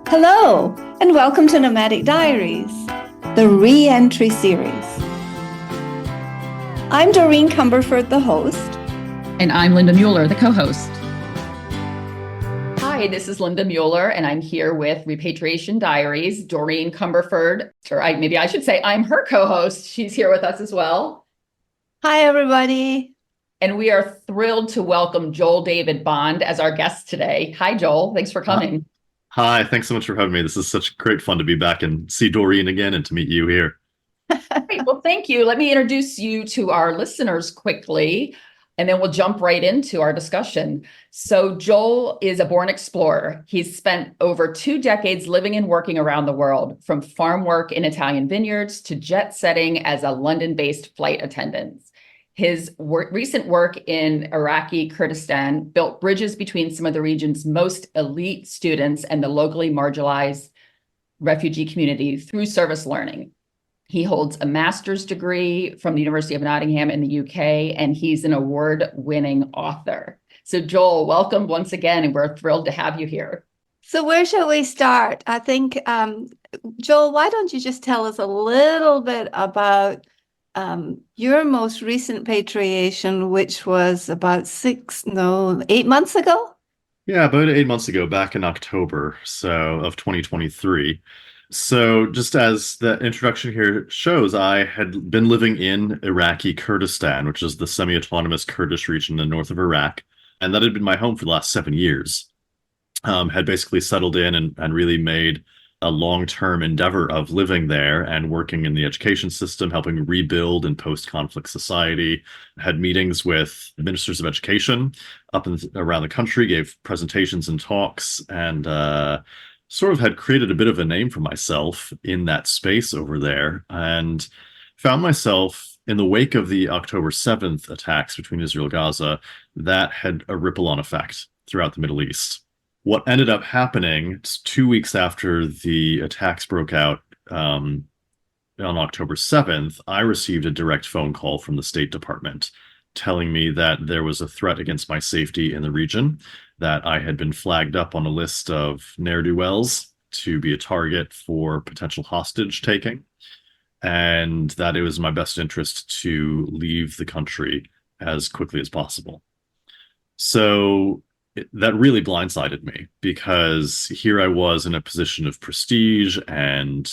Hello, and welcome to Nomadic Diaries, the re-entry series. I'm Doreen Cumberford, the host. And I'm Linda Mueller, the co-host. Hi, this is Linda Mueller, and I'm here with Repatriation Diaries, Doreen Cumberford. Maybe I should say I'm her co-host. She's here with us as well. Hi, everybody. And we are thrilled to welcome Joel David Bond as our guest today. Hi, Joel. Thanks for coming. Hi, thanks so much for having me. This is such great fun to be back and see Doreen again and to meet you here. Great. Well, thank you. Let me introduce you to our listeners quickly, and then we'll jump right into our discussion. So Joel is a born explorer. He's spent over 2 decades living and working around the world, from farm work in Italian vineyards to jet setting as a London-based flight attendant. His recent work in Iraqi Kurdistan built bridges between some of the region's most elite students and the locally marginalized refugee community through service learning. He holds a master's degree from the University of Nottingham in the UK, and he's an award-winning author. So Joel, welcome once again, and we're thrilled to have you here. So where shall we start? I think, Joel, why don't you just tell us a little bit about your most recent repatriation, which was about 8 months ago? Yeah, about 8 months ago, back in October, of 2023. So just as the introduction here shows, I had been living in Iraqi Kurdistan, which is the semi-autonomous Kurdish region in the north of Iraq. And that had been my home for the last 7 years. Had basically settled in and really made a long-term endeavor of living there and working in the education system, helping rebuild in post-conflict society. Had meetings with ministers of education up and around the country, gave presentations and talks, and sort of had created a bit of a name for myself in that space over there, and found myself in the wake of the October 7th attacks between Israel and Gaza. That had a ripple-on effect throughout the Middle East. What ended up happening 2 weeks after the attacks broke out on October 7th, I received a direct phone call from the State Department telling me that there was a threat against my safety in the region, that I had been flagged up on a list of ne'er-do-wells to be a target for potential hostage taking, and that it was in my best interest to leave the country as quickly as possible. So that really blindsided me, because here I was in a position of prestige and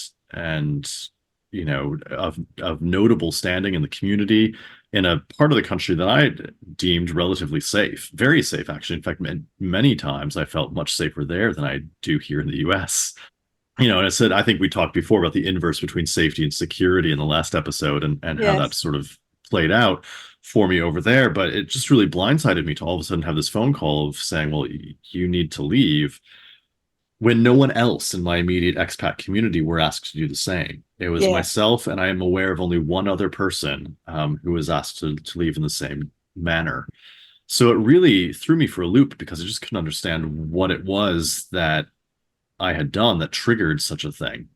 of notable standing in the community, in a part of the country that I deemed relatively safe, very safe, actually. In fact, many times I felt much safer there than I do here in the US. And I said, I think we talked before about the inverse between safety and security in the last episode, and yes, how that sort of played out for me over there. But it just really blindsided me to all of a sudden have this phone call of saying, well, you need to leave, when no one else in my immediate expat community were asked to do the same. It was myself, and I am aware of only one other person who was asked to leave in the same manner. So it really threw me for a loop, because I just couldn't understand what it was that I had done that triggered such a thing.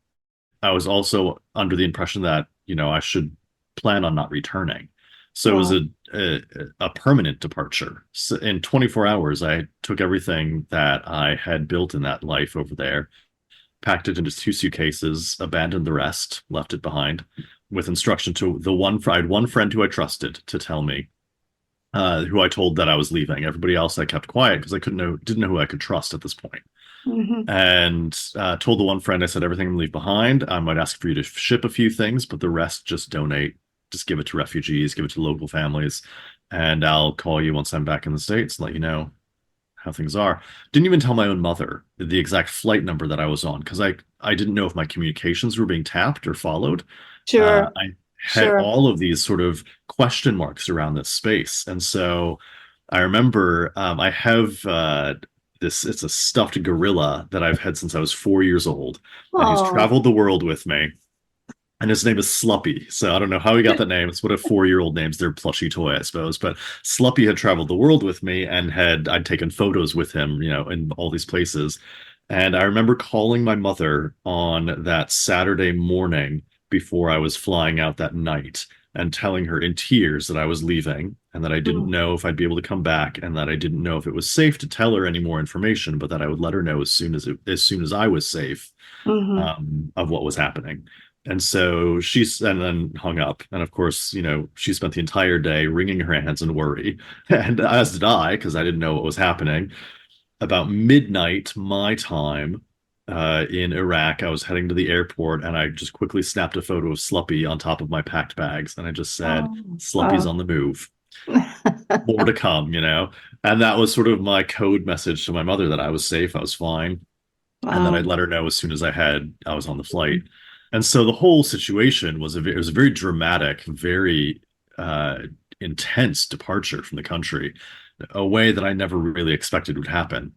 I was also under the impression that, I should plan on not returning. So it was a permanent departure. So in 24 hours, I took everything that I had built in that life over there, packed it into 2 suitcases, abandoned the rest, left it behind, with instruction to I had one friend who I trusted to tell me, who I told that I was leaving. Everybody else I kept quiet, because I didn't know who I could trust at this point. Mm-hmm. And told the one friend, I said, everything I'm leave behind, I might ask for you to ship a few things, but the rest just donate. Just give it to refugees, give it to local families, and I'll call you once I'm back in the States and let you know how things are. Didn't even tell my own mother the exact flight number that I was on, because I didn't know if my communications were being tapped or followed. Sure. I had all of these sort of question marks around this space. And so I remember I have it's a stuffed gorilla that I've had since I was 4 years old. Aww. And he's traveled the world with me. And his name is Sluppy. So I don't know how he got that name. It's what a 4-year-old names their plushy toy, I suppose. But Sluppy had traveled the world with me, and I'd taken photos with him, in all these places. And I remember calling my mother on that Saturday morning before I was flying out that night, and telling her in tears that I was leaving, and that I didn't Mm. know if I'd be able to come back, and that I didn't know if it was safe to tell her any more information, but that I would let her know as soon as I was safe, Mhm. of what was happening. And so and then hung up. And of course, she spent the entire day wringing her hands in worry. And as did I, because I didn't know what was happening. About midnight, my time, in Iraq, I was heading to the airport, and I just quickly snapped a photo of Sluppy on top of my packed bags. And I just said, Oh, Sluppy's wow. on the move. More to come. And that was sort of my code message to my mother that I was safe, I was fine, and then Wow. I'd let her know as soon as I was on the flight. And so the whole situation it was a very dramatic, very uh, intense departure from the country, a way that I never really expected would happen.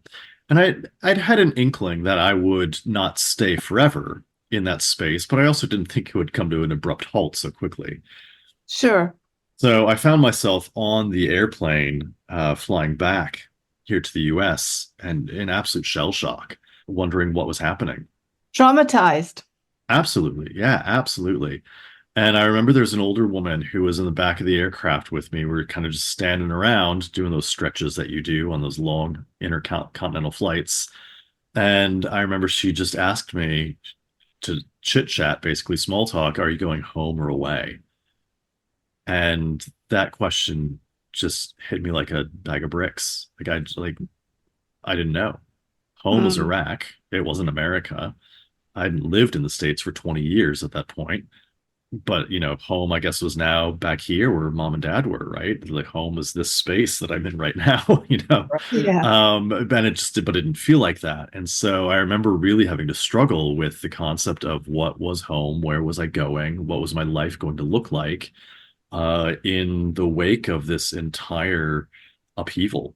And I'd had an inkling that I would not stay forever in that space, but I also didn't think it would come to an abrupt halt so quickly. Sure. So I found myself on the airplane, flying back here to the US, and in absolute shell shock, wondering what was happening. Traumatized. Absolutely. Yeah, absolutely. And I remember there's an older woman who was in the back of the aircraft with me. We were kind of just standing around doing those stretches that you do on those long intercontinental flights. And I remember she just asked me to chit chat, basically small talk, are you going home or away? And that question just hit me like a bag of bricks. I didn't know. Home was Mm. Iraq. It wasn't America. I hadn't lived in the States for 20 years at that point. But, home, I guess, was now back here where mom and dad were, right? Like home is this space that I'm in right now. Yeah. And but it didn't feel like that. And so I remember really having to struggle with the concept of what was home, where was I going, what was my life going to look like, in the wake of this entire upheaval.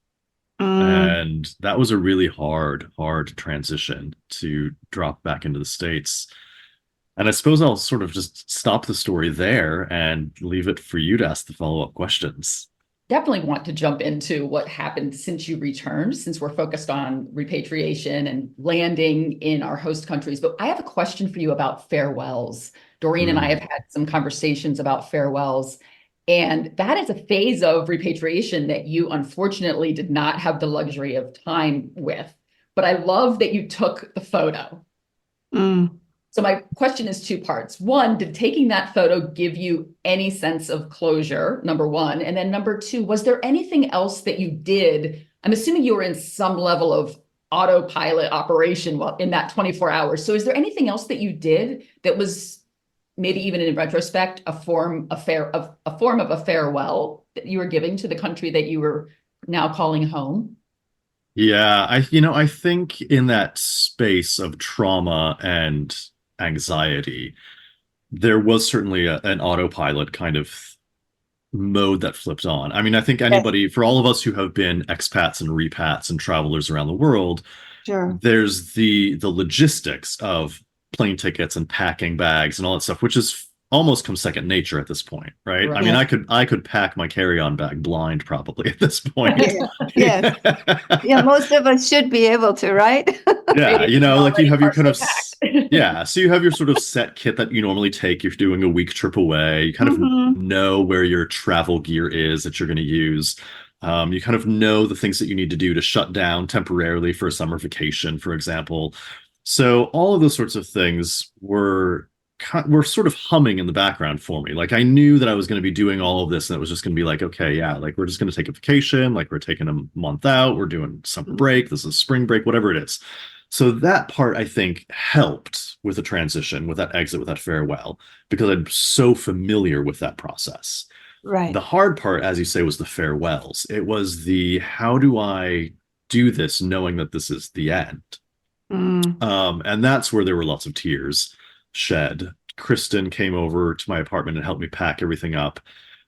Mm. And that was a really hard transition to drop back into the States. And I suppose I'll sort of just stop the story there and leave it for you to ask the follow-up questions. Definitely want to jump into what happened since you returned, since we're focused on repatriation and landing in our host countries. But I have a question for you about farewells. Doreen and I have Mm. had some conversations about farewells, and that is a phase of repatriation that you unfortunately did not have the luxury of time with. But I love that you took the photo. Mm. So my question is two parts. One, did taking that photo give you any sense of closure? Number one. And then number two, was there anything else that you did? I'm assuming you were in some level of autopilot operation while in that 24 hours. So is there anything else that you did that was maybe even in retrospect a form of a farewell that you were giving to the country that you were now calling home? Yeah, I think in that space of trauma and anxiety, there was certainly an autopilot kind of mode that flipped on. I mean, I think Yes. for all of us who have been expats and repats and travelers around the world, Sure. there's the logistics of plane tickets and packing bags and all that stuff, which is almost come second nature at this point, right? I mean, Right. Yes. I could pack my carry-on bag blind probably at this point. Yeah. Yes. Yeah. Most of us should be able to, right? Yeah, Maybe you're like you already have your kind partially of packed. yeah, so you have your sort of set kit that you normally take if you're doing a week trip away. You kind of Hmm. know where your travel gear is that you're going to use. You kind of know the things that you need to do to shut down temporarily for a summer vacation, for example. So all of those sorts of things were sort of humming in the background for me. Like I knew that I was going to be doing all of this, and it was just going to be like, okay, yeah, like we're just going to take a vacation, like we're taking a month out, we're doing summer break, this is spring break, whatever it is. So that part I think helped with the transition, with that exit, with that farewell, because I'm so familiar with that process. Right. The hard part, as you say, was the farewells. It was the how do I do this knowing that this is the end? Mm. And that's where there were lots of tears shed. Kristen came over to my apartment and helped me pack everything up.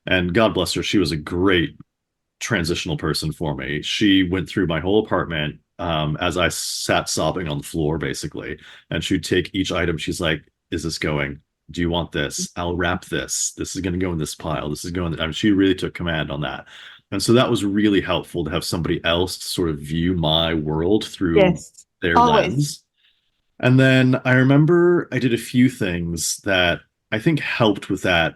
And God bless her, she was a great transitional person for me. She went through my whole apartment, as I sat sobbing on the floor, basically. And she'd take each item. She's like, is this going? Do you want this? I'll wrap this. This is going to go in this pile. This is going. I mean, she really took command on that. And so that was really helpful to have somebody else sort of view my world through Yes. their Always. lens. And then I remember I did a few things that I think helped with that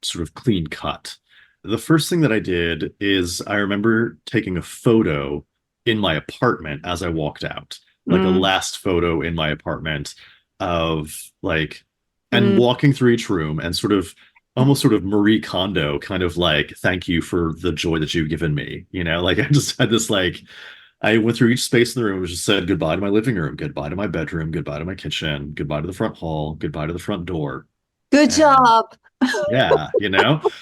sort of clean cut. The first thing that I did is I remember taking a photo in my apartment as I walked out, like a Mm, last photo in my apartment of like, and mm, walking through each room and sort of almost sort of Marie Kondo kind of like, thank you for the joy that you've given me. Like I just had this like, I went through each space in the room, just said goodbye to my living room, goodbye to my bedroom, goodbye to my kitchen, goodbye to the front hall, goodbye to the front door. good And job. yeah,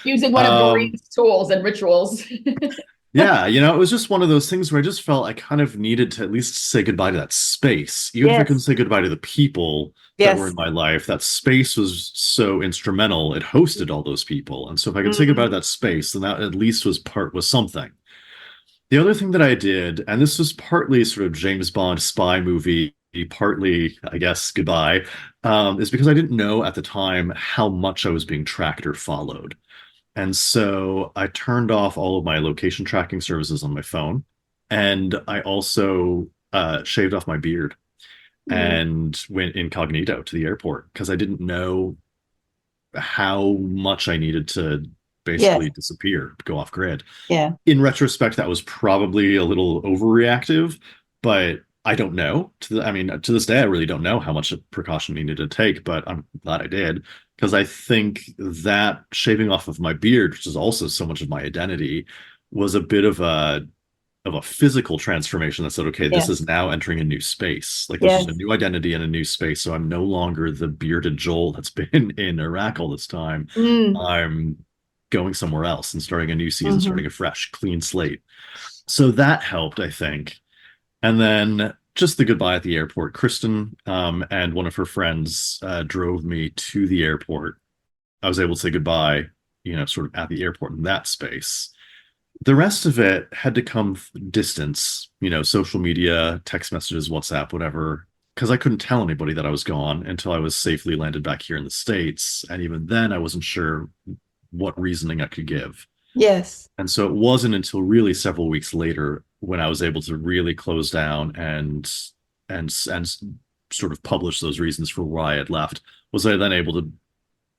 Using one of um, Doreen's tools and rituals. yeah, it was just one of those things where I just felt I kind of needed to at least say goodbye to that space. Even if I couldn't Yes, say goodbye to the people that were in yes. my life, that space was so instrumental. It hosted all those people. And so if I could say goodbye to Mm, that space, then that at least was something. The other thing that I did, and this was partly sort of James Bond spy movie, partly, I guess, goodbye, is because I didn't know at the time how much I was being tracked or followed. And so I turned off all of my location tracking services on my phone. And I also shaved off my beard mm, and went incognito to the airport because I didn't know how much I needed to yes, basically disappear, go off grid. yeah, In retrospect, that was probably a little overreactive, but I don't know. I mean, to this day, I really don't know how much precaution needed to take, but I'm glad I did because I think that shaving off of my beard, which is also so much of my identity, was a bit of a physical transformation that said, okay, this yes, is now entering a new space. Like this is a yes. new identity and a new space. So I'm no longer the bearded Joel that's been in Iraq all this time. Mm, I'm going somewhere else and starting a new season, mhm. starting a fresh, clean slate. So that helped, I think. And then just the goodbye at the airport. Kristen and one of her friends drove me to the airport. I was able to say goodbye, sort of at the airport in that space. The rest of it had to come distance, social media, text messages, WhatsApp, whatever, because I couldn't tell anybody that I was gone until I was safely landed back here in the States. And even then, I wasn't sure what reasoning I could give. Yes. And so it wasn't until really several weeks later when I was able to really close down and sort of publish those reasons for why I had left, was I then able to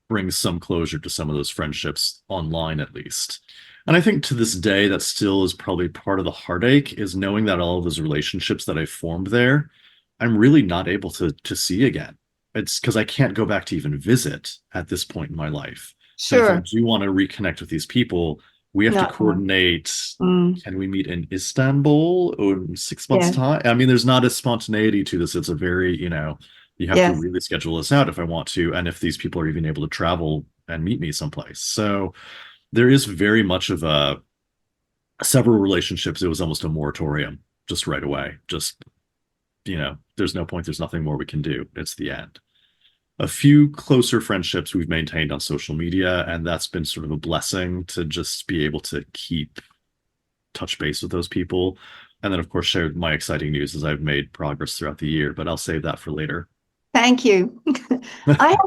bring some closure to some of those friendships online at least. And I think to this day, that still is probably part of the heartache is knowing that all of those relationships that I formed there, I'm really not able to see again. It's because I can't go back to even visit at this point in my life. And if I Sure. do want to reconnect with these people, we have to Not now. coordinate. Mm, Can we meet in Istanbul in 6 months' yes, time? I mean, there's not a spontaneity to this. It's a very, you have to yes. really schedule this out if I want to, and if these people are even able to travel and meet me someplace. So there is very much of a several relationships. It was almost a moratorium just right away. Just, there's no point. There's nothing more we can do. It's the end. A few closer friendships we've maintained on social media, and that's been sort of a blessing to just be able to keep touch base with those people. And then, of course, share my exciting news as I've made progress throughout the year, but I'll save that for later. Thank you. I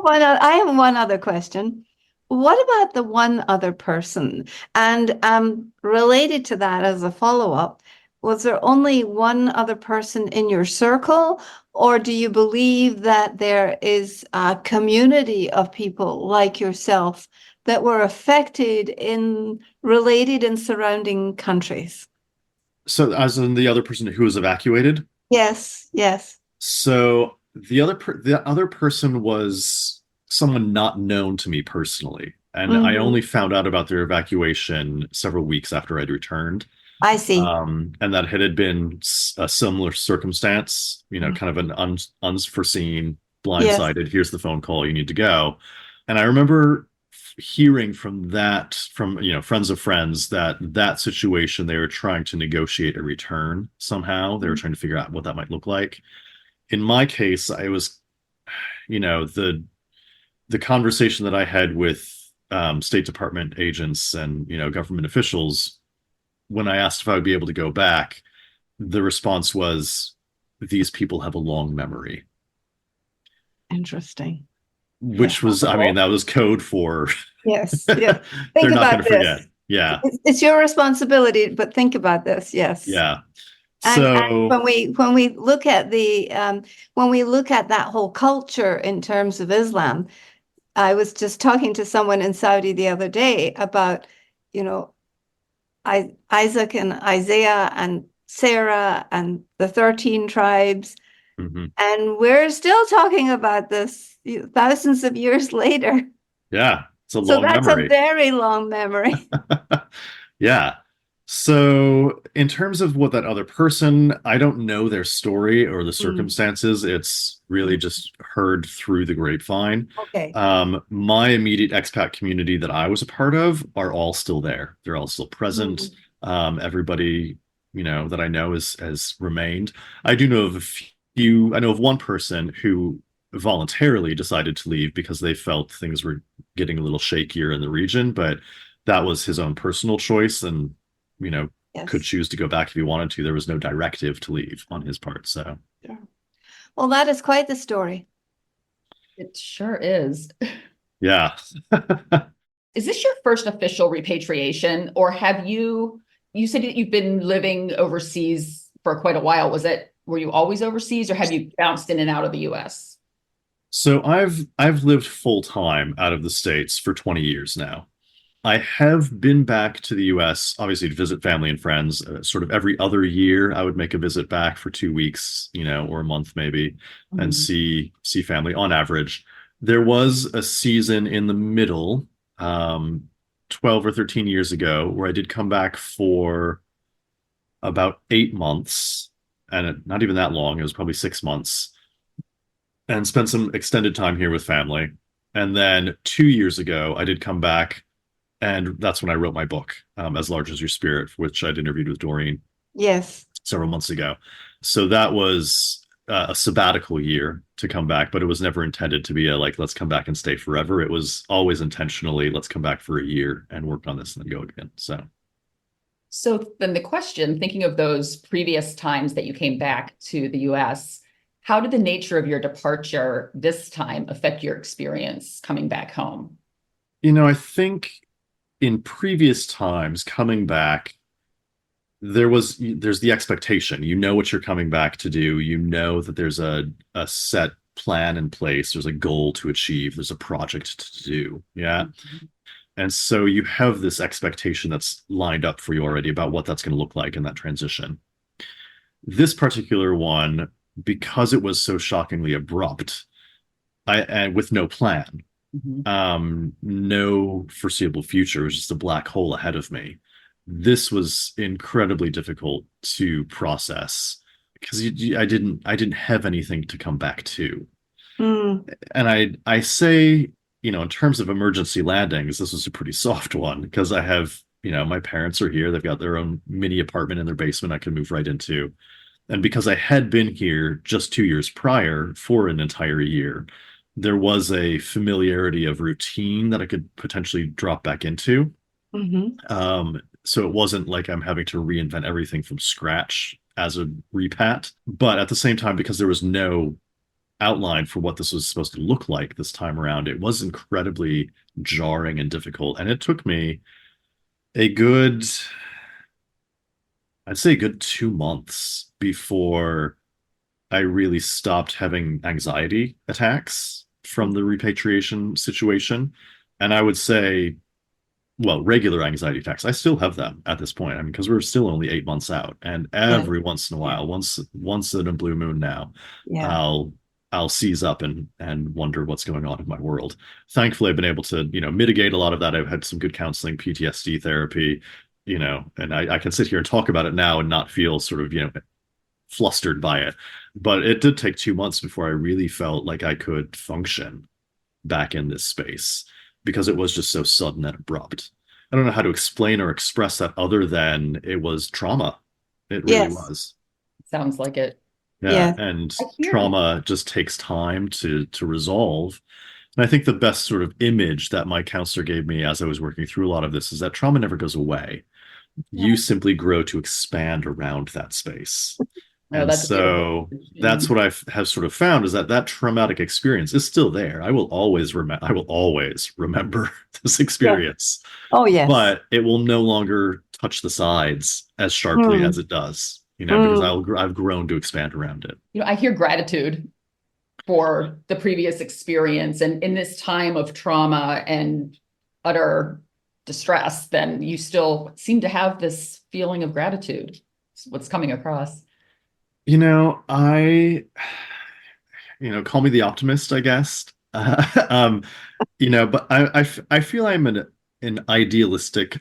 have one other question. What about the one other person? And related to that as a follow-up, was there only one other person in your circle, or do you believe that there is a community of people like yourself that were affected in related and surrounding countries? So, as in the other person who was evacuated, Yes, yes. so the other person was someone not known to me personally, and I Hmm. only found out about their evacuation several weeks after I'd returned. I see. And that it had been a similar circumstance, kind of an unforeseen, Yes. blindsided. Here's the phone call. You need to go. And I remember hearing from friends of friends that situation they were trying to negotiate a return somehow. They were trying to figure out what that might look like. In my case, I was, the conversation that I had with State Department agents and government officials when I asked if I would be able to go back, the response was, "These people have a long memory," Interesting. Yeah. which was, I mean, that was code for Yes, yes. they're Think not going about to forget. this. Yeah, It's your responsibility, but think about this. Yes. yeah. And So when we look at the when we look at that whole culture in terms of Islam, I was just talking to someone in Saudi the other day about, Isaac and Isaiah and Sarah and the 13 tribes. Mhm. And we're still talking about this thousands of years later. Yeah, it's a So long that's a memory. very long memory. Yeah. So, in terms of what that other person, I don't know their story or the Mm, circumstances. It's really just heard through the grapevine. okay. My immediate expat community that I was a part of are all still there. They're all still present. Mm, Everybody, that I know has remained. I do know of a few. I know of one person who voluntarily decided to leave because they felt things were getting a little shakier in the region, but that was his own personal choice, and could yes. choose to go back if he wanted to. There was no directive to leave on his part. So, Sure. Well, that is quite the story. It sure is. yeah. Is this your first official repatriation, or you said that you've been living overseas for quite a while. Were you always overseas, or have you bounced in and out of the US? So I've lived full time out of the States for 20 years now. I have been back to the US, obviously, to visit family and friends. Sort of every other year, I would make a visit back for 2 weeks, or a month maybe, and Mhm. see family on average. There was a season in the middle, um, 12 or 13 years ago, where I did come back for about 8 months, and not even that long. It was probably 6 months, and spent some extended time here with family. And then 2 years ago, I did come back, and that's when I wrote my book, As Large as Your Spirit, which I'd interviewed with Doreen Yes. several months ago. So that was a sabbatical year to come back, but it was never intended to be a like, let's come back and stay forever. It was always intentionally, let's come back for a year and work on this and then go again. So then the question, thinking of those previous times that you came back to the US, how did the nature of your departure this time affect your experience coming back home? I think in previous times coming back, there's the expectation. You know what you're coming back to do. You know that there's a set plan in place. There's a goal to achieve. There's a project to do. Yeah. And so you have this expectation that's lined up for you already about what that's going to look like in that transition. This particular one, because it was so shockingly abrupt, and with no plan, Mhm. no foreseeable future, it was just a black hole ahead of me. This was incredibly difficult to process because I didn't have anything to come back to. Mm, And I say, in terms of emergency landings, this was a pretty soft one because I have, my parents are here. They've got their own mini apartment in their basement I can move right into. And because I had been here just 2 years prior for an entire year, there was a familiarity of routine that I could potentially drop back into. hmm So it wasn't like I'm having to reinvent everything from scratch as a repat. But at the same time, because there was no outline for what this was supposed to look like this time around, it was incredibly jarring and difficult. And it took me a good, I'd say a good 2 months before I really stopped having anxiety attacks from the repatriation situation. And I would say, well, regular anxiety attacks. I still have them at this point. I mean, because we're still only 8 months out, and Yeah. every once in a Yeah. while, once in a blue moon now, Yeah. I'll seize up and wonder what's going on in my world. Thankfully, I've been able to mitigate a lot of that. I've had some good counseling, PTSD therapy, and I can sit here and talk about it now and not feel sort of flustered by it. But it did take 2 months before I really felt like I could function back in this space because it was just so sudden and abrupt. I don't know how to explain or express that other than it was trauma. It really Yes. was. Sounds like it. Yeah, Yes. and I hear. trauma just takes time to resolve. And I think the best sort of image that my counselor gave me as I was working through a lot of this is that trauma never goes away. You Yeah. simply grow to expand around that space. Oh, And that's a beautiful. so that's what I have sort of found is that traumatic experience is still there. I will always remember this Yes. experience, Oh, yes. but it will no longer touch the sides as sharply as Mm, it does, because mm, I've grown to expand around it. I hear gratitude for the previous experience and in this time of trauma and utter distress, then you still seem to have this feeling of gratitude. It's what's coming across. You know, call me the optimist, I guess. But I feel I'm an idealistic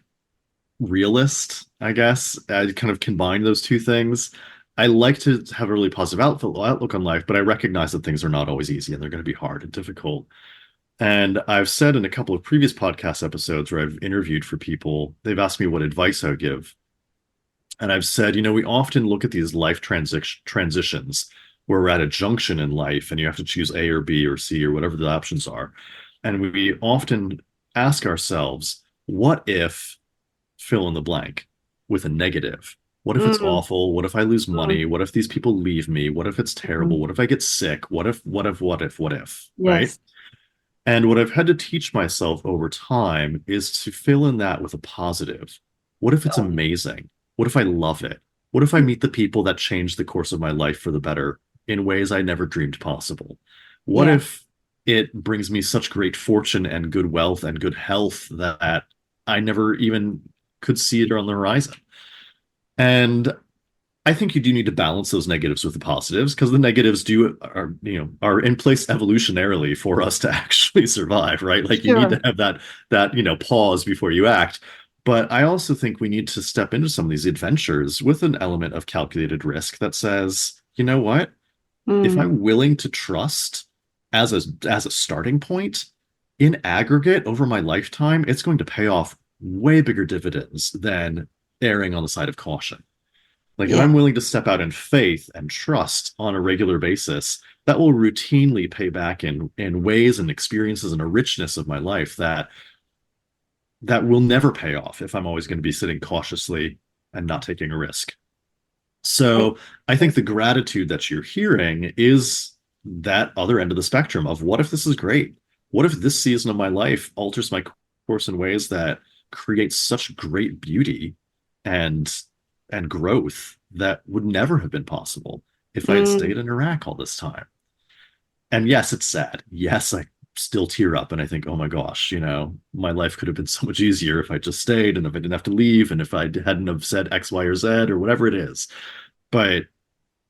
realist, I guess. I kind of combine those two things. I like to have a really positive outlook on life, but I recognize that things are not always easy and they're going to be hard and difficult. And I've said in a couple of previous podcast episodes where I've interviewed for people, they've asked me what advice I would give. And I've said, we often look at these life transitions where we're at a junction in life and you have to choose A or B or C or whatever the options are. And we often ask ourselves, what if fill in the blank with a negative? What if it's awful? What if I lose money? What if these people leave me? What if it's terrible? What if I get sick? What if, Yes. right? And what I've had to teach myself over time is to fill in that with a positive. What if it's amazing? What if I love it? What if I meet the people that change the course of my life for the better in ways I never dreamed possible? What if it brings me such great fortune and good wealth and good health that I never even could see it on the horizon? And I think you do need to balance those negatives with the positives, because the negatives are in place evolutionarily for us to actually survive, right? Like you need to have that pause before you act. But I also think we need to step into some of these adventures with an element of calculated risk that says, you know what? If I'm willing to trust as a starting point, in aggregate over my lifetime, it's going to pay off way bigger dividends than erring on the side of caution. Like if I'm willing to step out in faith and trust on a regular basis, that will routinely pay back in ways and experiences and a richness of my life that will never pay off if I'm always going to be sitting cautiously and not taking a risk. So I think the gratitude that you're hearing is that other end of the spectrum of what if this is great? What if this season of my life alters my course in ways that create such great beauty and growth that would never have been possible if I had stayed in Iraq all this time? And yes, it's sad. Yes, I still tear up and I think, oh my gosh, my life could have been so much easier if I just stayed and if I didn't have to leave and if I hadn't have said X, Y, or Z or whatever it is. But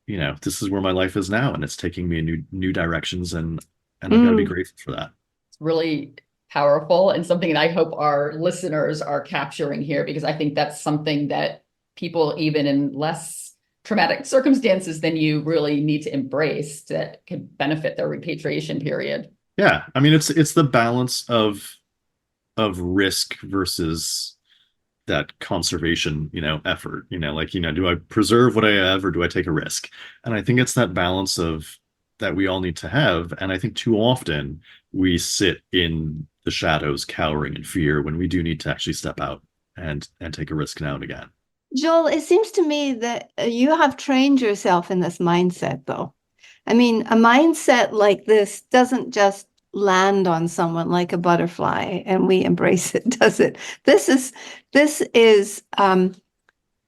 this is where my life is now, and it's taking me in new directions, and I've got to be grateful for that. It's really powerful and something that I hope our listeners are capturing here, because I think that's something that people, even in less traumatic circumstances than you, really need to embrace that could benefit their repatriation period. Yeah, I mean, it's the balance of risk versus that conservation, effort. Do I preserve what I have or do I take a risk? And I think it's that balance of that we all need to have. And I think too often we sit in the shadows, cowering in fear, when we do need to actually step out and take a risk now and again. Joel, it seems to me that you have trained yourself in this mindset, though. I mean, a mindset like this doesn't just land on someone like a butterfly and we embrace it, does it? This is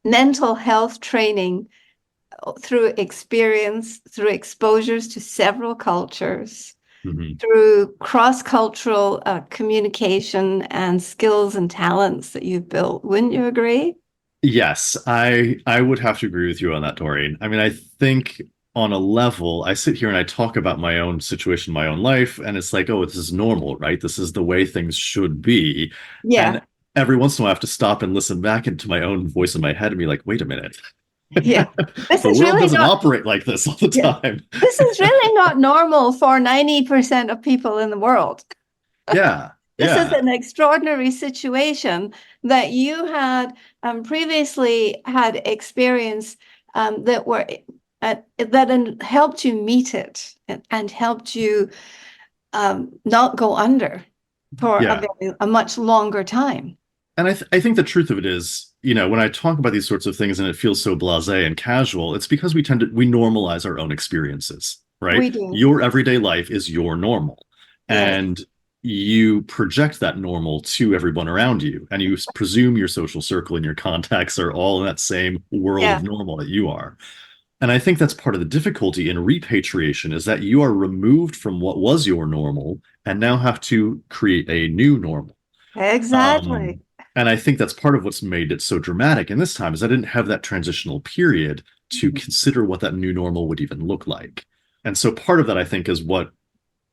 mental health training through experience, through exposures to several cultures, through cross-cultural communication and skills and talents that you've built. Wouldn't you agree? Yes, I would have to agree with you on that, Doreen. I mean, I think on a level, I sit here and I talk about my own situation, my own life, and it's like, oh, this is normal, right? This is the way things should be. Yeah. And every once in a while, I have to stop and listen back into my own voice in my head and be like, wait a minute. Yeah. The world doesn't operate like this all the time. This is really not normal for 90% of people in the world. Yeah. This is an extraordinary situation that you had previously had experience that helped you meet it and helped you not go under for a much longer time. And I think the truth of it is, when I talk about these sorts of things and it feels so blasé and casual, it's because we normalize our own experiences, right? We do. Your everyday life is your normal. Yes. And you project that normal to everyone around you. And you presume your social circle and your contacts are all in that same world of normal that you are. And I think that's part of the difficulty in repatriation, is that you are removed from what was your normal and now have to create a new normal. Exactly. And I think that's part of what's made it so dramatic in this time is I didn't have that transitional period to consider what that new normal would even look like. And so part of that, I think, is what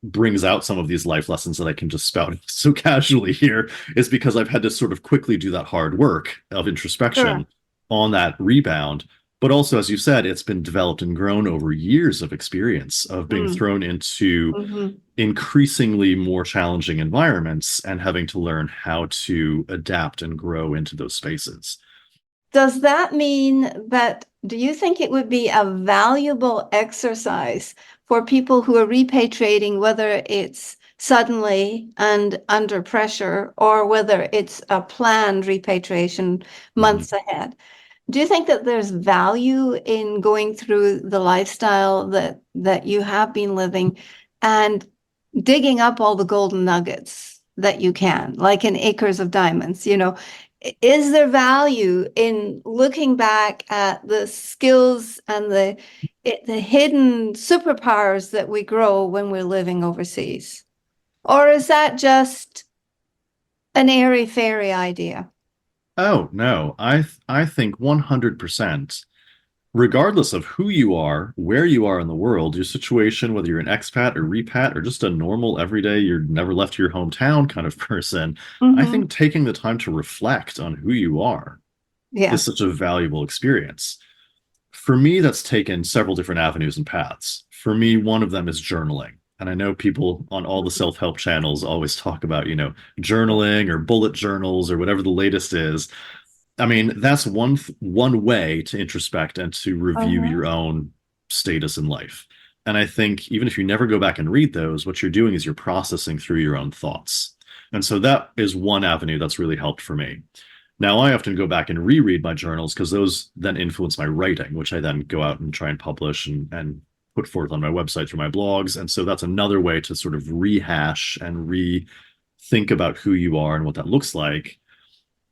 brings out some of these life lessons that I can just spout so casually here, is because I've had to sort of quickly do that hard work of introspection Sure. on that rebound. But also, as you said, it's been developed and grown over years of experience of being Mm. thrown into Mhm. increasingly more challenging environments and having to learn how to adapt and grow into those spaces. Does that mean that, do you think it would be a valuable exercise for people who are repatriating, whether it's suddenly and under pressure, or whether it's a planned repatriation Mhm. months ahead? Do you think that there's value in going through the lifestyle that you have been living and digging up all the golden nuggets that you can, like in acres of diamonds? Is there value in looking back at the skills and the hidden superpowers that we grow when we're living overseas? Or is that just an airy fairy idea? Oh, no. I think 100%, regardless of who you are, where you are in the world, your situation, whether you're an expat or repat or just a normal everyday, you're never left your hometown kind of person, I Hmm. think taking the time to reflect on who you are Yeah. is such a valuable experience. For me, that's taken several different avenues and paths. For me, one of them is journaling. And I know people on all the self-help channels always talk about, journaling or bullet journals or whatever the latest is. I mean, that's one way to introspect and to review Uh-huh. your own status in life. And I think even if you never go back and read those, what you're doing is you're processing through your own thoughts. And so that is one avenue that's really helped for me. Now, I often go back and reread my journals because those then influence my writing, which I then go out and try and publish and put forth on my website through my blogs. And so that's another way to sort of rehash and rethink about who you are and what that looks like.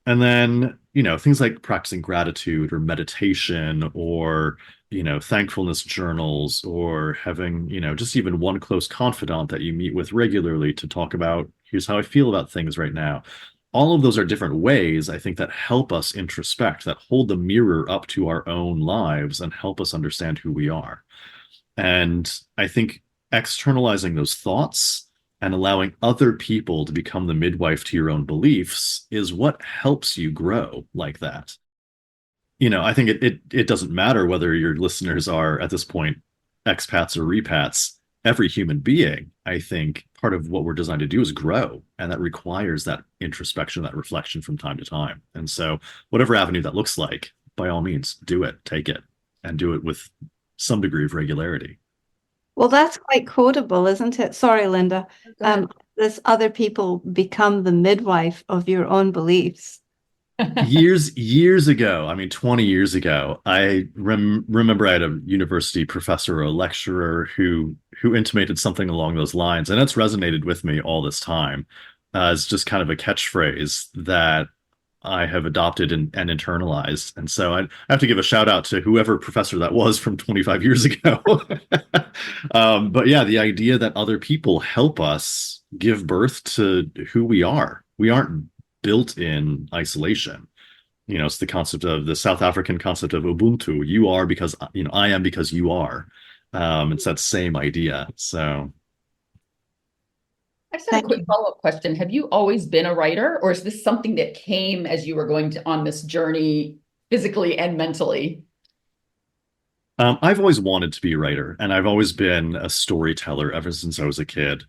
And then, things like practicing gratitude or meditation or, thankfulness journals or having, just even one close confidant that you meet with regularly to talk about, here's how I feel about things right now. All of those are different ways, I think, that help us introspect, that hold the mirror up to our own lives and help us understand who we are. And I think externalizing those thoughts and allowing other people to become the midwife to your own beliefs is what helps you grow like that. I think it doesn't matter whether your listeners are at this point expats or repats. Every human being, I think, part of what we're designed to do is grow, and that requires that introspection, that reflection from time to time. And so, whatever avenue that looks like, by all means, do it, take it, and do it with some degree of regularity. Well, that's quite quotable, isn't it? Sorry, Linda. Go ahead. This other people become the midwife of your own beliefs. Years ago, I mean 20 years ago, I remember I had a university professor or a lecturer who intimated something along those lines, and it's resonated with me all this time as just kind of a catchphrase that I have adopted and internalized. And so I have to give a shout out to whoever professor that was from 25 years ago. But yeah, the idea that other people help us give birth to who we are. We aren't built in isolation. It's the concept of the South African concept of Ubuntu. You are because, I am because you are. It's that same idea. So, I just had a Thank quick you. follow-up question. Have you always been a writer, or is this something that came as you were going on this journey physically and mentally? I've always wanted to be a writer, and I've always been a storyteller ever since I was a kid.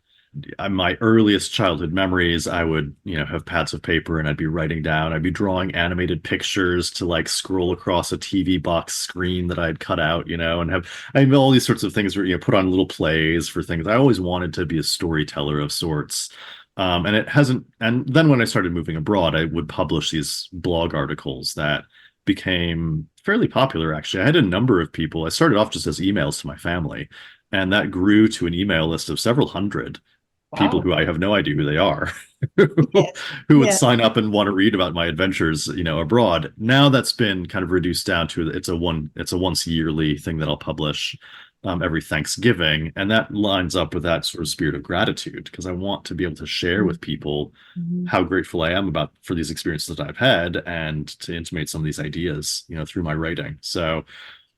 My earliest childhood memories, I would, have pads of paper and I'd be writing down. I'd be drawing animated pictures to like scroll across a TV box screen that I'd cut out, and I have all these sorts of things where, put on little plays for things. I always wanted to be a storyteller of sorts. And it hasn't, and then when I started moving abroad, I would publish these blog articles that became fairly popular, actually. I had a number of people. I started off just as emails to my family, and that grew to an email list of several hundred people Wow. who I have no idea who they are, who Yes. would Yeah. sign up and want to read about my adventures, abroad. Now that's been kind of reduced down to it's a once yearly thing that I'll publish. every Thanksgiving. And that lines up with that sort of spirit of gratitude, because I want to be able to share with people how grateful I am for these experiences that I've had, and to intimate some of these ideas, through my writing. So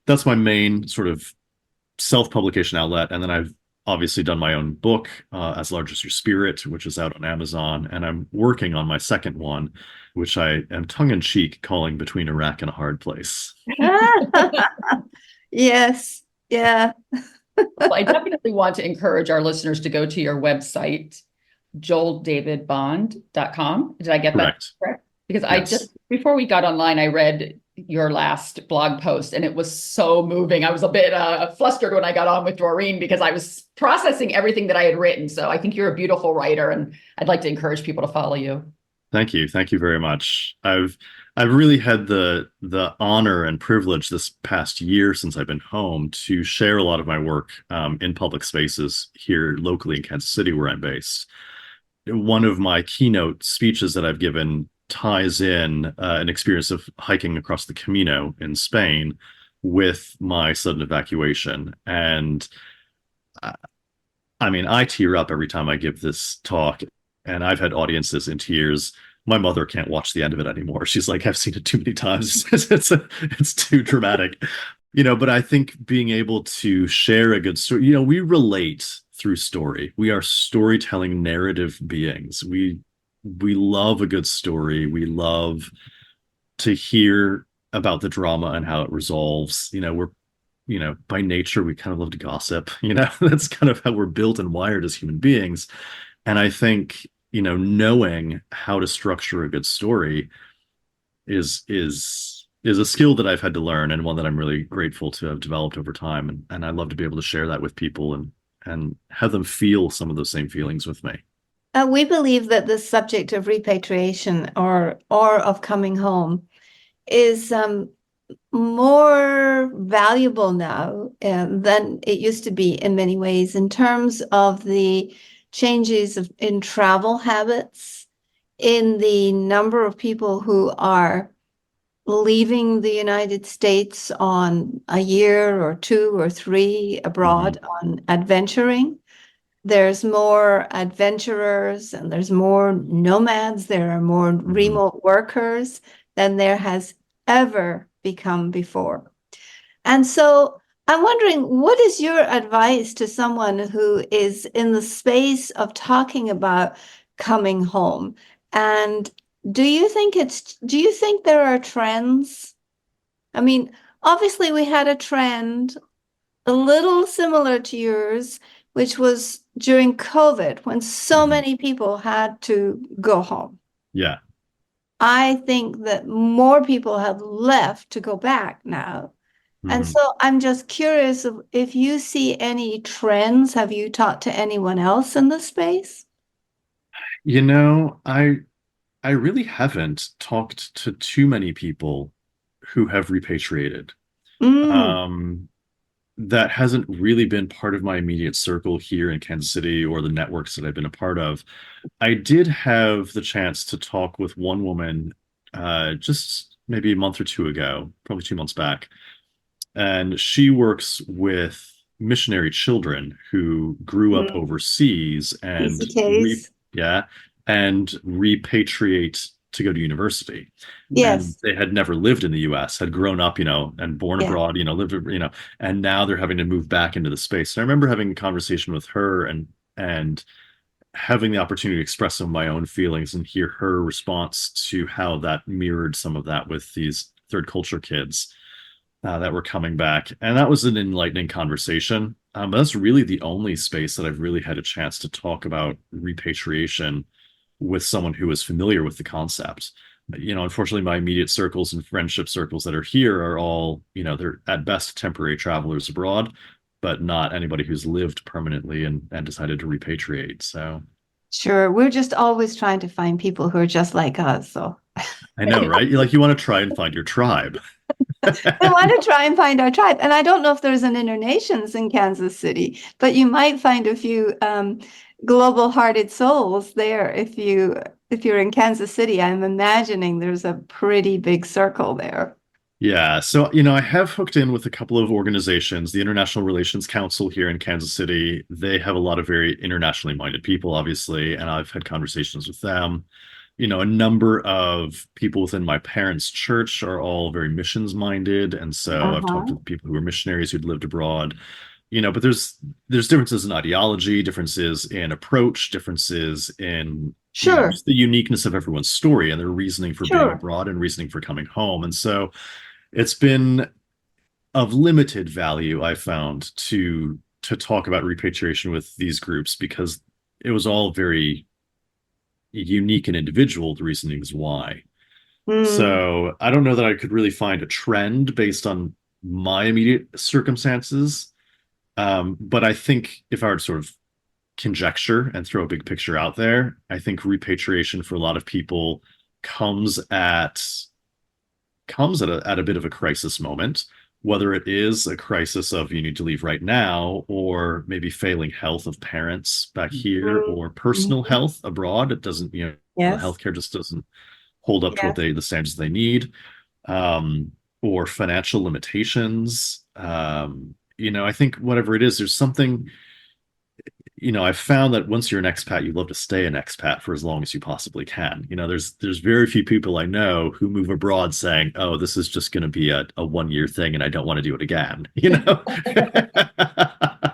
that's my main sort of self-publication outlet. And then I've obviously done my own book, As Large as Your Spirit, which is out on Amazon. And I'm working on my second one, which I am tongue-in-cheek calling Between a Rack and a Hard Place. Yes. Yeah. Well, I definitely want to encourage our listeners to go to your website, joeldavidbond.com. Did I get that correct? Because Yes. before we got online, I read your last blog post and it was so moving. I was a bit flustered when I got on with Doreen because I was processing everything that I had written. So I think you're a beautiful writer, and I'd like to encourage people to follow you. Thank you. Thank you very much. I've really had the honor and privilege this past year, since I've been home, to share a lot of my work in public spaces here locally in Kansas City, where I'm based. One of my keynote speeches that I've given ties in an experience of hiking across the Camino in Spain with my sudden evacuation. And I mean, I tear up every time I give this talk, and I've had audiences in tears. My mother can't watch the end of it anymore. She's like, I've seen it too many times. It's too dramatic. But I think being able to share a good story, we relate through story. We are storytelling narrative beings. We love a good story. We love to hear about the drama and how it resolves. By nature, we kind of love to gossip. That's kind of how we're built and wired as human beings. And I think, knowing how to structure a good story is a skill that I've had to learn, and one that I'm really grateful to have developed over time. And I love to be able to share that with people and have them feel some of those same feelings with me. We believe that the subject of repatriation or of coming home is more valuable now than it used to be in many ways, in terms of the changes in travel habits, in the number of people who are leaving the United States on a year or 2 or 3 abroad on adventuring. There's more adventurers and there's more nomads. There are more remote workers than there has ever become before. And so I'm wondering, what is your advice to someone who is in the space of talking about coming home? And do you think there are trends? I mean, obviously we had a trend a little similar to yours, which was during COVID, when so many people had to go home. Yeah. I think that more people have left to go back now. And so I'm just curious if you see any trends. Have you talked to anyone else in the space? I really haven't talked to too many people who have repatriated. That hasn't really been part of my immediate circle here in Kansas City, or the networks that I've been a part of. I did have the chance to talk with one woman just maybe a month or two ago, probably 2 months back. And she works with missionary children who grew up overseas and repatriate to go to university. Yes. And they had never lived in the US, had grown up, and born abroad, lived, and now they're having to move back into the space. And I remember having a conversation with her and having the opportunity to express some of my own feelings and hear her response to how that mirrored some of that with these third culture kids that were coming back. And that was an enlightening conversation. But that's really the only space that I've really had a chance to talk about repatriation with someone who is familiar with the concept. Unfortunately, my immediate circles and friendship circles that are here are all, they're at best temporary travelers abroad, but not anybody who's lived permanently and decided to repatriate. So sure, we're just always trying to find people who are just like us. So I know, right? You want to try and find your tribe. I want to try and find our tribe. And I don't know if there's an Internations in Kansas City, but you might find a few global-hearted souls there if you're in Kansas City. I'm imagining there's a pretty big circle there. Yeah, so I have hooked in with a couple of organizations. The International Relations Council here in Kansas City, they have a lot of very internationally minded people, obviously, and I've had conversations with them. A number of people within my parents' church are all very missions minded, and so I've talked Uh-huh. to people who are missionaries who'd lived abroad. But there's differences in ideology, differences in approach, differences in Sure, just the uniqueness of everyone's story and their reasoning for being sure. abroad and reasoning for coming home. And so it's been of limited value, I found, to talk about repatriation with these groups because it was all very unique and individual, the reasonings why. Mm, So I don't know that I could really find a trend based on my immediate circumstances. But I think if I were to sort of conjecture and throw a big picture out there, I think repatriation for a lot of people comes at at a bit of a crisis moment, whether it is a crisis of you need to leave right now, or maybe failing health of parents back here, mm, or personal mhm. health abroad. It doesn't, the Yes, healthcare just doesn't hold up to yes. the standards they need, or financial limitations. I think whatever it is, there's something I've found that once you're an expat, you love to stay an expat for as long as you possibly can. There's very few people I know who move abroad saying, "Oh, this is just going to be a 1 year thing, and I don't want to do it again."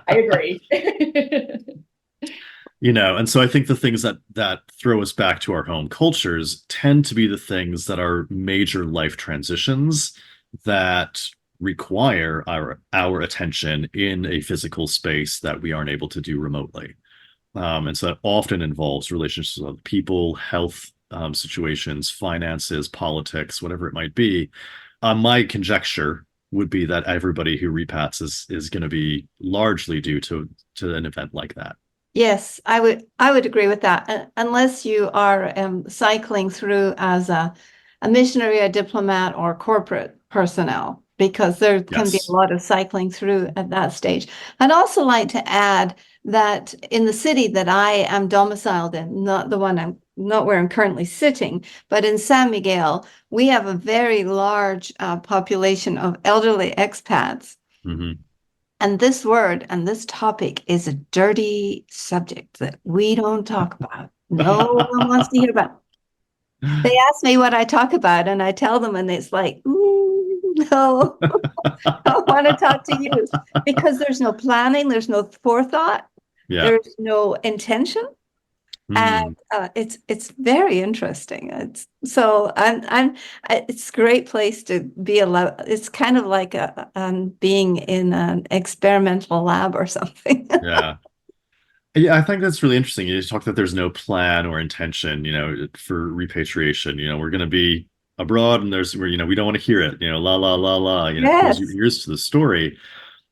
I agree. And so I think the things that throw us back to our home cultures tend to be the things that are major life transitions that require our attention in a physical space that we aren't able to do remotely. And so that often involves relationships with other people, health situations, finances, politics, whatever it might be. My conjecture would be that everybody who repats is going to be largely due to an event like that. Yes, I would agree with that. Unless you are cycling through as a missionary, a diplomat, or corporate personnel, because there can be a Yes. lot of cycling through at that stage. I'd also like to add that in the city that I am domiciled in, not where I'm currently sitting, but in San Miguel, we have a very large population of elderly expats. Hmm. And this word and this topic is a dirty subject that we don't talk about. No one wants to hear about. They ask me what I talk about, and I tell them, and it's like, no, I want to talk to you because there's no planning, there's no forethought, Yeah. there's no intention, and Mm. it's very interesting. It's a great place to be allowed. It's kind of like being in an experimental lab or something. Yeah. Yeah, I think that's really interesting. You talk that there's no plan or intention, for repatriation. We're going to be abroad and we don't want to hear it, la, la, la, la, close your Yes, ears to the story.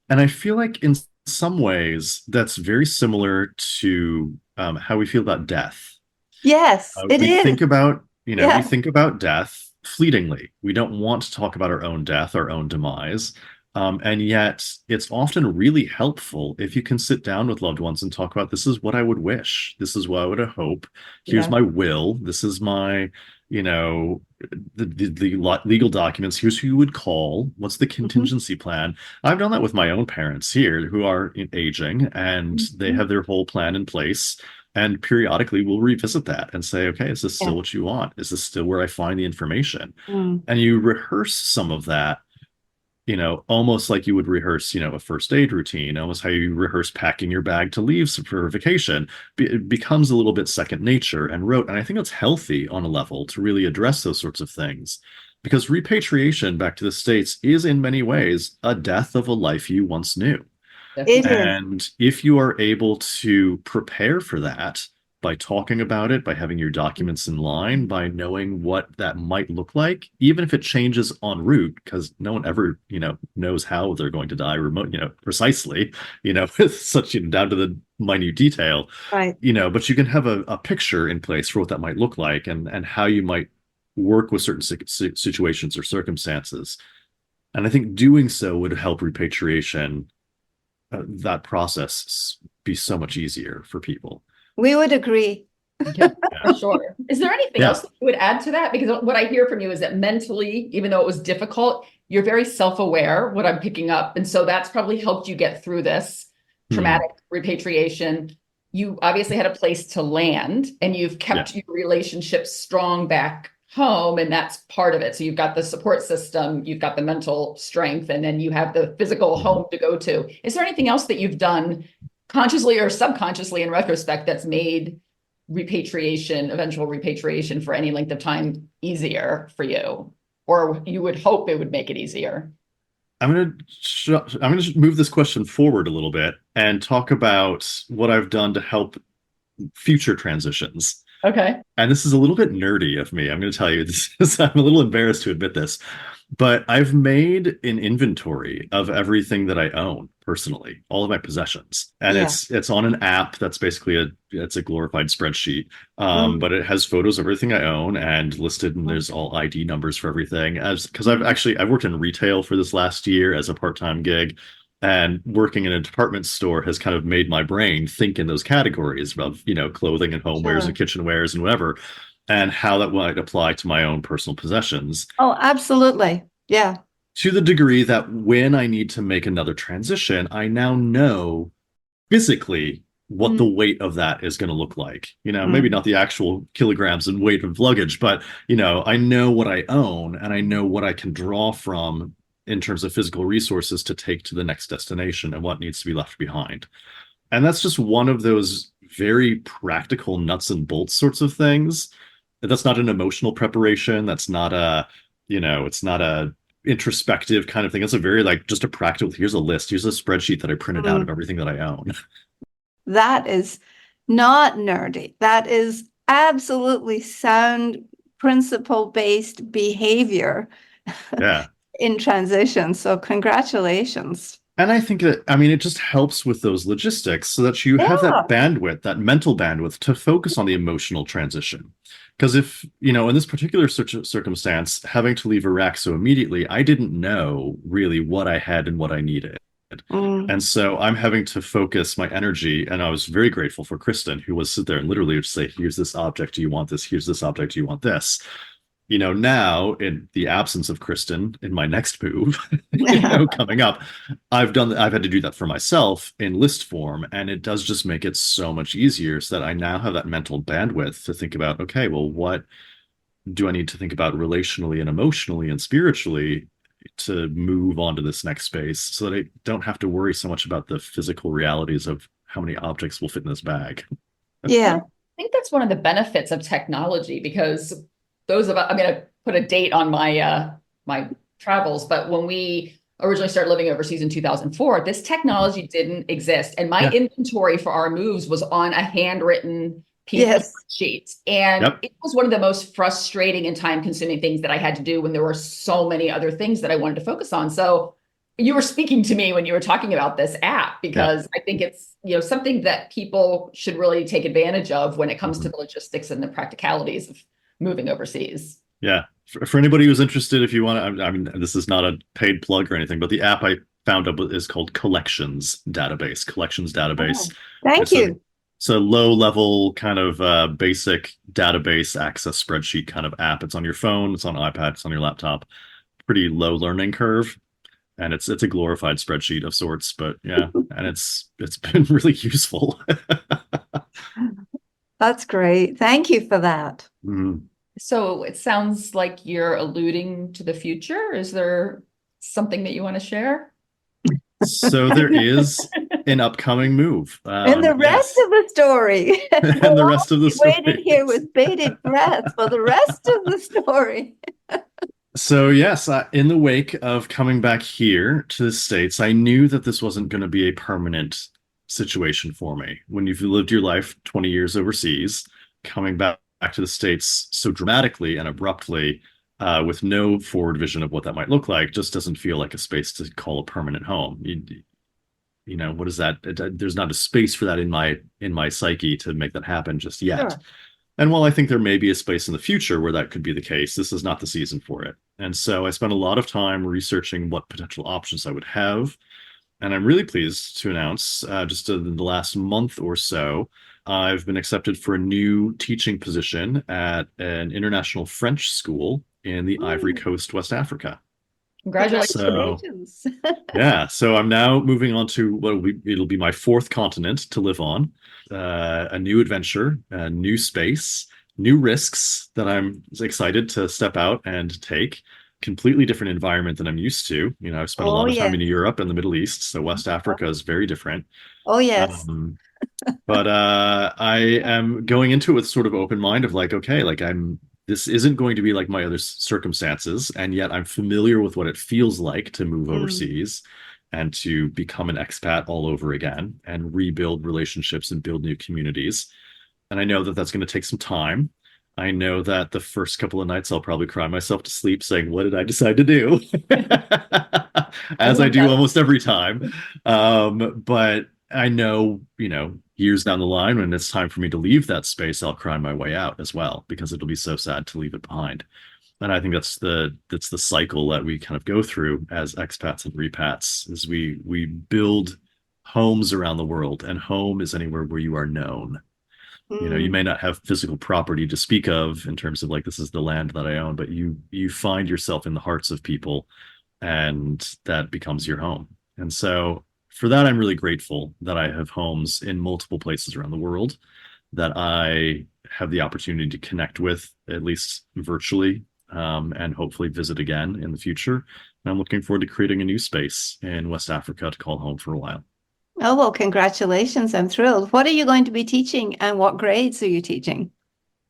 And I feel like in some ways that's very similar to how we feel about death. yes, it We is. think about, we Yeah, think about death fleetingly. We don't want to talk about our own death, our own demise. And yet, it's often really helpful if you can sit down with loved ones and talk about this is what I would wish. This is what I would hope. Here's yeah. my will. This is my, you know, the legal documents. Here's who you would call. What's the Mhm, contingency plan? I've done that with my own parents here who are aging and they mhm. have their whole plan in place. And periodically we'll revisit that and say, okay, is this Yeah. still what you want? Is this still where I find the information? Mm. And you rehearse some of that, almost like you would rehearse, a first aid routine, almost how you rehearse packing your bag to leave for vacation. It becomes a little bit second nature and rote. And I think it's healthy on a level to really address those sorts of things. Because repatriation back to the States is in many ways a death of a life you once knew. It Definitely. is. And if you are able to prepare for that by talking about it, by having your documents in line, by knowing what that might look like, even if it changes en route, because no one ever, knows how they're going to die remote, precisely, with such, down to the minute detail, Right. but you can have a picture in place for what that might look like and how you might work with certain situations or circumstances. And I think doing so would help repatriation, that process be so much easier for people. We would agree. Yeah. For sure. Is there anything Yeah. else that you would add to that? Because what I hear from you is that mentally, even though it was difficult, you're very self-aware, what I'm picking up. And so that's probably helped you get through this traumatic repatriation. You obviously had a place to land, and you've kept your relationships strong back home, and that's part of it. So you've got the support system, you've got the mental strength, and then you have the physical home to go to. Is there anything else that you've done consciously or subconsciously in retrospect that's made repatriation, eventual repatriation for any length of time easier for you? Or you would hope it would make it easier? I'm gonna move this question forward a little bit and talk about what I've done to help future transitions. Okay. And this is a little bit nerdy of me. I'm going to tell you this. I'm a little embarrassed to admit this, but I've made an inventory of everything that I own personally, all of my possessions, and it's on an app that's basically it's a glorified spreadsheet, but it has photos of everything I own and listed, and there's all ID numbers for everything. Because I've worked in retail for this last year as a part-time gig. And working in a department store has kind of made my brain think in those categories of, clothing and homewares and kitchenwares and whatever, and how that might apply to my own personal possessions. Oh, absolutely. Yeah. To the degree that when I need to make another transition, I now know physically what the weight of that is going to look like. Maybe not the actual kilograms and weight of luggage, but, I know what I own, and I know what I can draw from in terms of physical resources to take to the next destination and what needs to be left behind. And that's just one of those very practical nuts and bolts sorts of things. That's not an emotional preparation. That's not it's not a introspective kind of thing. It's a very just a practical, here's a list, here's a spreadsheet that I printed out of everything that I own. That is not nerdy. That is absolutely sound, principle-based behavior. Yeah. In transition. So congratulations. And I think that, it just helps with those logistics so that you have that bandwidth, that mental bandwidth to focus on the emotional transition. Because if, in this particular circumstance, having to leave Iraq so immediately, I didn't know really what I had and what I needed. And so I'm having to focus my energy. And I was very grateful for Kristen, who was sit there and literally just say, here's this object, do you want this? Here's this object, do you want this? Now in the absence of Kristen in my next move, coming up, I've had to do that for myself in list form. And it does just make it so much easier so that I now have that mental bandwidth to think about, okay, well, what do I need to think about relationally and emotionally and spiritually to move on to this next space so that I don't have to worry so much about the physical realities of how many objects will fit in this bag. Yeah. I think that's one of the benefits of technology, because those of us, I put a date on my my travels, but when we originally started living overseas in 2004, this technology didn't exist. And my inventory for our moves was on a handwritten piece of sheet. And it was one of the most frustrating and time-consuming things that I had to do when there were so many other things that I wanted to focus on. So you were speaking to me when you were talking about this app, because I think it's something that people should really take advantage of when it comes to the logistics and the practicalities of moving overseas. Yeah. For anybody who's interested, if you want to, this is not a paid plug or anything, but the app I found up is called Collections Database. Thank you. It's a low-level kind of basic database access spreadsheet kind of app. It's on your phone, it's on iPad, it's on your laptop. Pretty low learning curve. And it's a glorified spreadsheet of sorts, but and it's been really useful. That's great. Thank you for that. So it sounds like you're alluding to the future. Is there something that you want to share? So there is an upcoming move. And the rest of the story. And the rest of the story. Waited here with bated breath for the rest of the story. So yes, in the wake of coming back here to the States, I knew that this wasn't going to be a permanent situation for me. When you've lived your life 20 years overseas, coming back to the States so dramatically and abruptly, with no forward vision of what that might look like, just doesn't feel like a space to call a permanent home. What is that? There's not a space for that in my psyche to make that happen just yet. Sure. And while I think there may be a space in the future where that could be the case, this is not the season for it. And so I spent a lot of time researching what potential options I would have. And I'm really pleased to announce, just in the last month or so, I've been accepted for a new teaching position at an international French school in the Ivory Mm, Coast, West Africa. Congratulations. So, congratulations. yeah, so I'm now moving on to it'll be my fourth continent to live on, a new adventure, a new space, new risks that I'm excited to step out and take. Completely different environment than I'm used to. I've spent a Oh, lot of time in yes. Europe and the Middle East, so West Africa is very different. Oh, yes. Um, but I am going into it with sort of open mind of like, okay, like this isn't going to be like my other circumstances, and yet I'm familiar with what it feels like to move Mm, overseas and to become an expat all over again and rebuild relationships and build new communities. And I know that that's going to take some time. I know that the first couple of nights I'll probably cry myself to sleep saying, "What did I decide to do?" I As I love do that. almost every time. But I know, years down the line when it's time for me to leave that space, I'll cry my way out as well because it'll be so sad to leave it behind. And I think that's the cycle that we kind of go through as expats and repats is we build homes around the world, and home is anywhere where you are known. You mm. may not have physical property to speak of in terms of like this is the land that I own, but you find yourself in the hearts of people, and that becomes your home. And so for that, I'm really grateful that I have homes in multiple places around the world that I have the opportunity to connect with, at least virtually, and hopefully visit again in the future. And I'm looking forward to creating a new space in West Africa to call home for a while. Oh, well, congratulations. I'm thrilled. What are you going to be teaching and what grades are you teaching?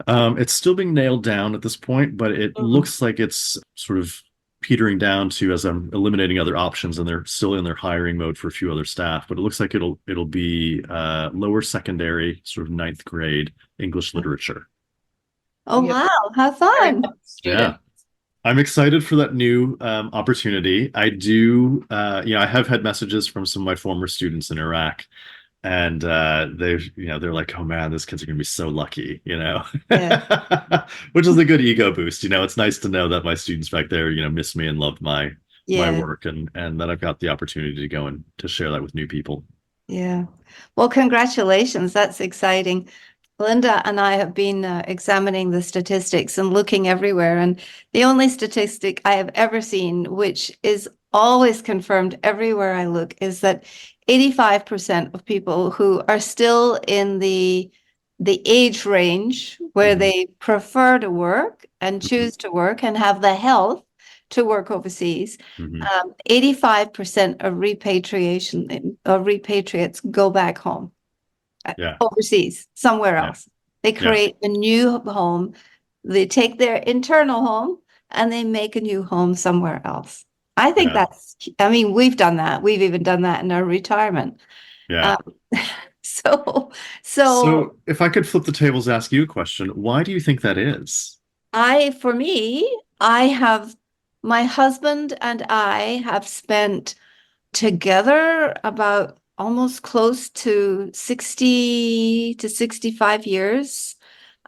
It's still being nailed down at this point, but it Mm. looks like it's sort of petering down to as I'm eliminating other options, and they're still in their hiring mode for a few other staff. But it looks like it'll be lower secondary, sort of ninth grade English literature. Oh, You have wow. How very fun. young Yeah, students. I'm excited for that new opportunity. I do, I have had messages from some of my former students in Iraq, and they're like, "Oh man, those kids are gonna be so lucky," Yeah. which is a good ego boost. It's nice to know that my students back there, miss me and loved my Yeah. work, and that I've got the opportunity to go and to share that with new people. Yeah. Well, congratulations. That's exciting. Linda and I have been examining the statistics and looking everywhere. And the only statistic I have ever seen, which is always confirmed everywhere I look, is that 85% of people who are still in the age range where Mhm, they prefer to work and mhm, choose to work and have the health to work overseas, mhm. 85% of repatriation of repatriates go back home Yeah, overseas, somewhere yeah, else. They yeah, create a new home. They take their internal home and they make a new home somewhere else. I think yeah, I mean, we've done that. We've even done that in our retirement. yeah. Um, so, so So if I could flip the tables, ask you a question, why do you think that is? for me, my husband and I have spent together about almost close to 60 to 65 years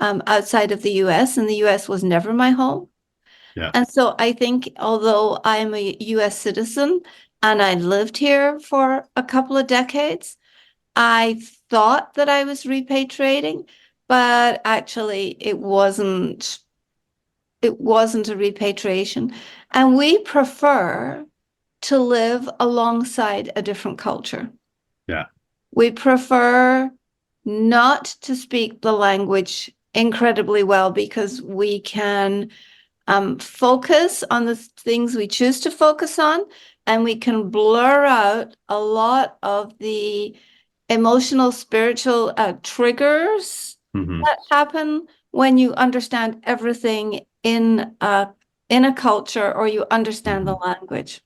outside of the US, and the US was never my home. Yeah. And so I think although I'm a US citizen and I lived here for a couple of decades, I thought that I was repatriating, but actually it wasn't a repatriation. And we prefer to live alongside a different culture. Yeah. We prefer not to speak the language incredibly well because we can focus on the things we choose to focus on, and we can blur out a lot of the emotional, spiritual triggers Hmm. that happen when you understand everything in a culture or you understand the Hmm. language.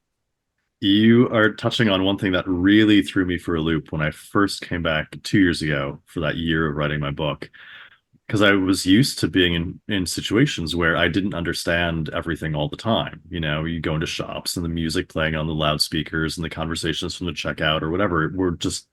You are touching on one thing that really threw me for a loop when I first came back 2 years ago for that year of writing my book. Because I was used to being in situations where I didn't understand everything all the time. You go into shops and the music playing on the loudspeakers and the conversations from the checkout or whatever were just,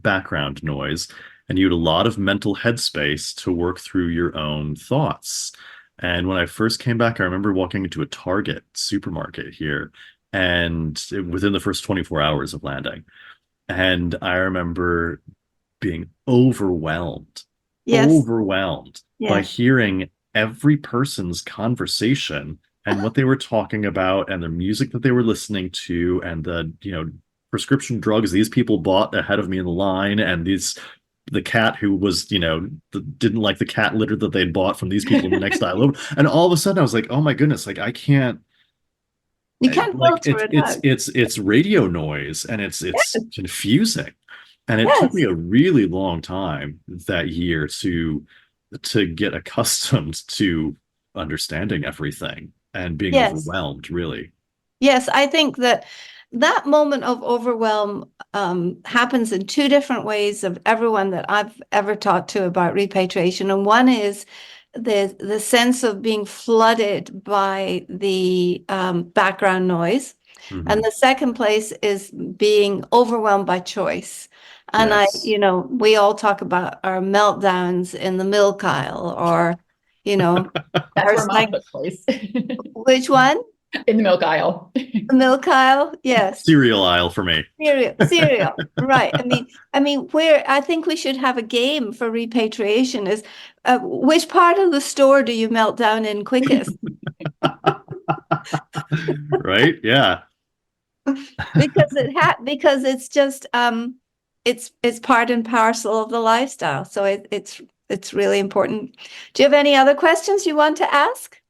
background noise. And you had a lot of mental headspace to work through your own thoughts. And when I first came back, I remember walking into a Target supermarket here and within the first 24 hours of landing. And I remember being Yes. overwhelmed by Yes. hearing every person's conversation and what they were talking about and the music that they were listening to and the, prescription drugs these people bought ahead of me in the line and the cat who was, didn't like the cat litter that they'd bought from these people in the next aisle over. And all of a sudden I was like, oh my goodness, like I can't, You can't like filter it out. it's radio noise and it's Yes. confusing. And it took me Yes. a really long time that year to get accustomed to understanding everything and being Yes. overwhelmed, really. Yes, I think that that moment of overwhelm happens in two different ways of everyone that I've ever talked to about repatriation. And one is the sense of being flooded by the background noise. And Mhm. the second place is being overwhelmed by choice. And Yes. we all talk about our meltdowns in the milk aisle or, you know, That's our where mine took place. which one? In the milk aisle. The milk aisle? Yes. Cereal aisle for me. Cereal, right. I mean, where I think we should have a game for repatriation is which part of the store do you melt down in quickest? Right? Yeah. Because it's just it's part and parcel of the lifestyle. So it's really important. Do you have any other questions you want to ask?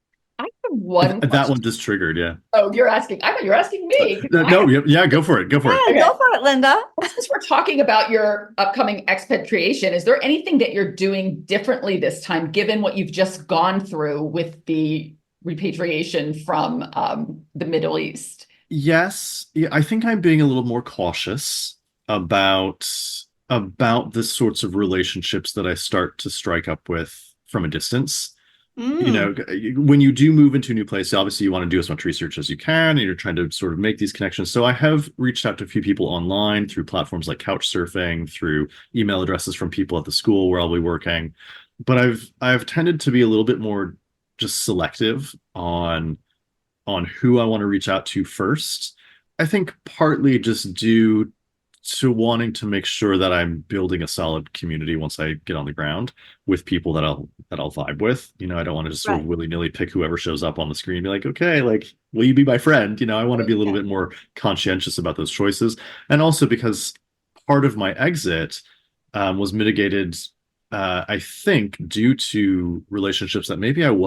I have one That question. one just triggered, yeah. Oh, you're asking. I thought you're asking me. No, yeah, go for it. Go for it. Yeah, Okay. go for it, Linda. Since we're talking about your upcoming expatriation, is there anything that you're doing differently this time, given what you've just gone through with the repatriation from the Middle East? Yes, yeah, I think I'm being a little more cautious about the sorts of relationships that I start to strike up with from a distance. Mm, When you do move into a new place, obviously you want to do as much research as you can, and you're trying to sort of make these connections. So I have reached out to a few people online through platforms like Couchsurfing, through email addresses from people at the school where I'll be working. But I've tended to be a little bit more just selective on who I want to reach out to first. I think partly just due to wanting to make sure that I'm building a solid community once I get on the ground with people that I'll vibe with. I don't want to just sort of right. willy-nilly pick whoever shows up on the screen and be like, okay, like, will you be my friend? I want to be a little Yeah. bit more conscientious about those choices. And also because part of my exit was mitigated, I think, due to relationships that maybe I wasn't